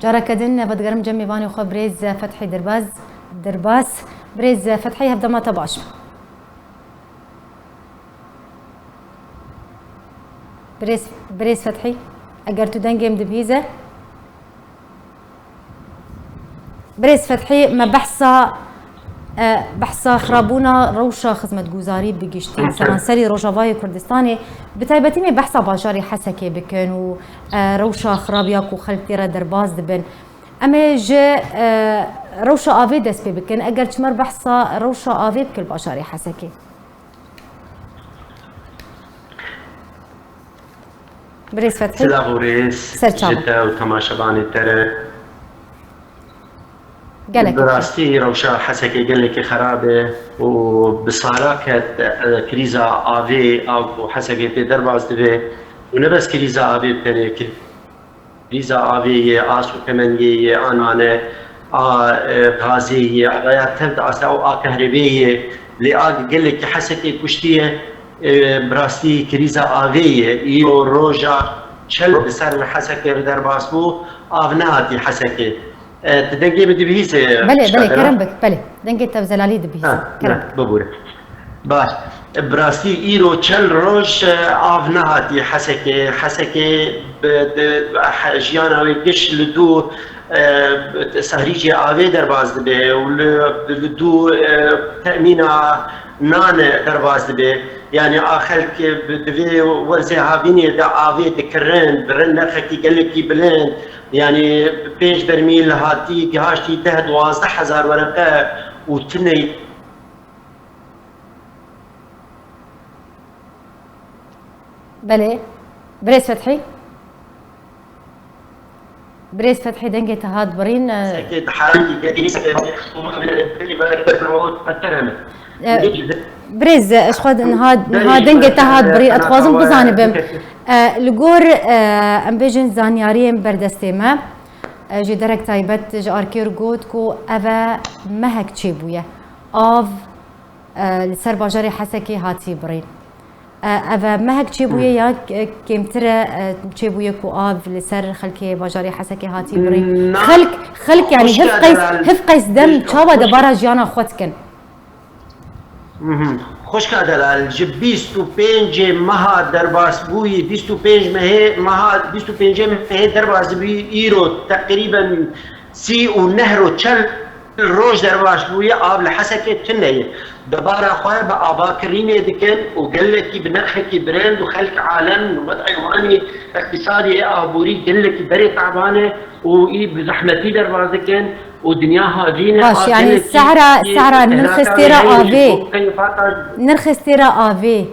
جارا كدن بدگرم جمعی وانی خو بريز فتحي درباس بريز فتحي هفدا ما تباش بريز فتحي اگر تو دنگم دبيزه بريز فتحي ما بحثا خرابونا روشا خدمت گزاری بگشتی سرانسری روجاوای کردستانی بتایبتی می بحثا باجاری حسکه بکن و روشا خرابیا کو خلق تیرا درباز دبن اما جه روشا آوی دست پی بکن اگر چمر بحثا روشا آوی بکل باجاری حسکه بريز فتحي سلام وريس جدا وتماشباني ترى براستي روشا حسكي قال لك خرابه وبصاراك كريزا افي او حسكي تدرباز دبي ونبس كريزا افي بتنك كريزا افي اسو كمان انا غازيه غايات تبدا او كهربيه اللي قال لك حسكي كشتيه براستي كريزا افي يو روجا شل بسر حسكي درباز بو افناتي حسكي تدنجي بدبيسه بله كرمبك بله دنجي تبزلالي دبيسه كرمبك ببوره باش براسي ايرو تشل روش افناتي حسكي جيانا ويكش لدو سهريجي افي درباز دبي ولدو تامينا نان درباز دبي يعني اخلك بدبي ورزي هابيني دا افي تكرن برن نرخكي قال لك بلند يعني بيش برميل هاتي هاشتي ده 12000 ورقه وتني بله بريز فتحي دنجي تهاد برين اكيد حالي بريز اشخد نهاد دنجي تهاد برين اتخوازم بزاني بم لغور ام بيجن زانياريم بردستيما جي درك تايبت جاركير جود كو افا مهك تشيبويا اف لسر باجاري حسكي هاتي برين افا مهك تشيبويا يا كيمترا تشيبويا كو اف لسر خلكي باجاري حسكي هاتي برين خلك يعني هف قيس دم تشاوا دبارا جيانا خوتكن خوش كادر جب 25 مها درباس بوي 25 مها 25 مها درباس بي ايرو تقريبا سي ونهرو تشل روج درباس بوي اب لحسكه تنيه دبارا خويا بابا كريمه دكن وقال لك بنرخك براند وخلك عالم وضع يواني اقتصادي ابوري قال لك بري تعبانه واي بزحمتي درباس دكن ودنياها دينا باش يعني السعره نرخ استيرا افي نرخ استيرا افي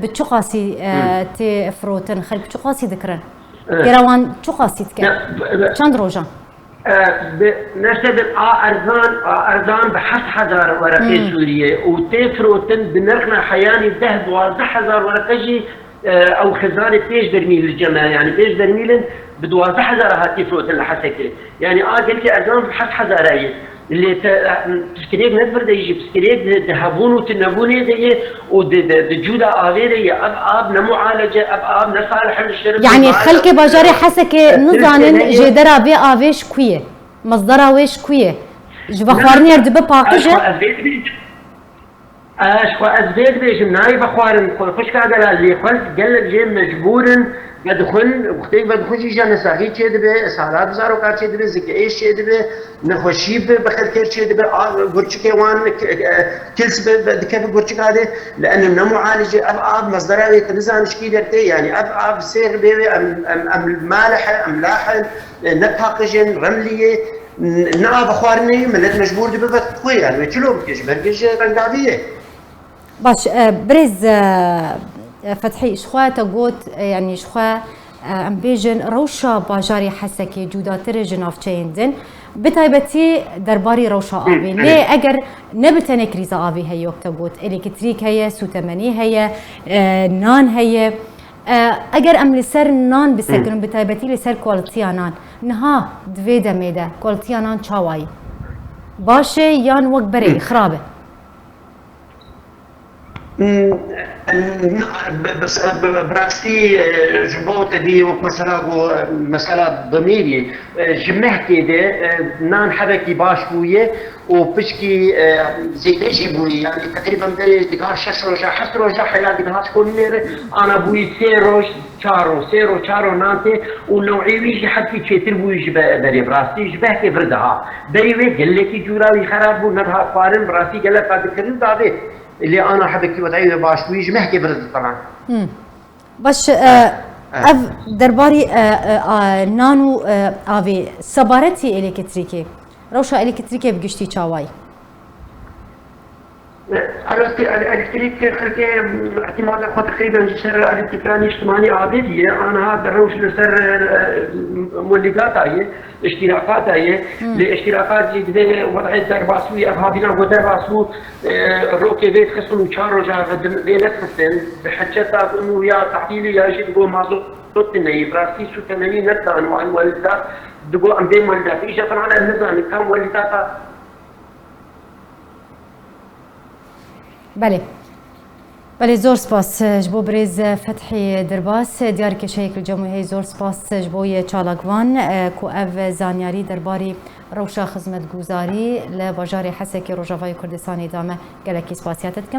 بتشو قاسي تي فروتن خل بتشو قاسي ذكرن كروان تشو قاسي تكن شان روجا نشتغل ارزان بحس 1000 ورقه سوريه وتي فروتن بنرخنا حياني ذهب 12000 ورقه جي او خزانه بيش برميل الجنة يعني بيش برميل ب 12000 هاتي فروتن لحسكي يعني قلت لي ارزان بحس 1000 اللي تسكريك ندبر يجي تسكريك ذهبون وتنبوني دي ودجوده افيري اب نمعالجه اب نصالح الشرب يعني خلكي باجاري حسكي نزانن جدرا بي افيش كويه مصدرها ويش كويه جبا خوارني ردب باقجه خو ازبيت بيش ناي بخوارن خوش كاغلا اللي خلت قال جي مجبورن بدخل وقتي بدخل شي جانا ساهي تشي دبي سالات زارو كار تشي دبي زكي ايش تشي دبي نخوشي بخل كير تشي دبي غرچكي وان كلس بدكف غرچك هذا لان معالجه اب مصدرها تنزان شكي درتي يعني اب سير بي ام مالح ام لاحن نباقجن رمليه نعم بخوارني ملت مجبور دبي بتقوي يعني تشلو بكش برجش رنقابيه باش بريز فتحي شخوا تقوت يعني شخوا ام بيجن روشا باجاري حسكي جوداتر جناف تشيندن بتايبتي درباري روشا ابي ليه اگر نبتنه كريزا ابي هي وقت تقوت الكتريك هي سوتمني هي نان هي اگر ام لسر نان بسكن بتايبتي لسر كواليتي نان نها دويدا ميدا كواليتي نان تشاواي باشه يان وقت بري خرابه بس براسي جبوت دي مسألة ضميري جمهتي دي نان حركي باش بويه وبشكي زي ليش بوي يعني تقريبا دقار 6 روجا 7 روجا حياتي بهاش كل انا بوي 3 روج چارو نانتي ونوعي ويجي حد في تشيتر بوي بري براسي جبهتي فردها بري قال لك جوراوي خراب بو نبها قارن براسي قال لك قاعد تكلم دافي اللي انا حبكي وضعيه باش ويجي محكي برد طبعا باش اف درباري نانو افي سبارتي الكتريكي روشا الكتريكي بقشتي چاواي الكتريك خلقي اعتماد خود تقريبا سر الالكتروني اجتماعي عادية انا هذا الروش لسر مولدات هي اشتراكات هي الاشتراكات اللي بدي وضع درباسوي افهابنا ودرباسو روكي بيت خصم شهر رجع ليلة خصن بحجتها انه يا تحليلي يا شيء تقول معزوط ني براسي شو 80 نتا انواع المولدات تقول عم بين مولدات اجى طبعا النظام كان مولدات بله زور سپاس جبو برز فتحی درباس دیار کشیک الجمهوری زور سپاس جبوی چالاگوان کو اف زانیاری درباری روشا خدمت گزاری لباجار حسکی روجاوای کردستان دامه گلکی سپاسیاتت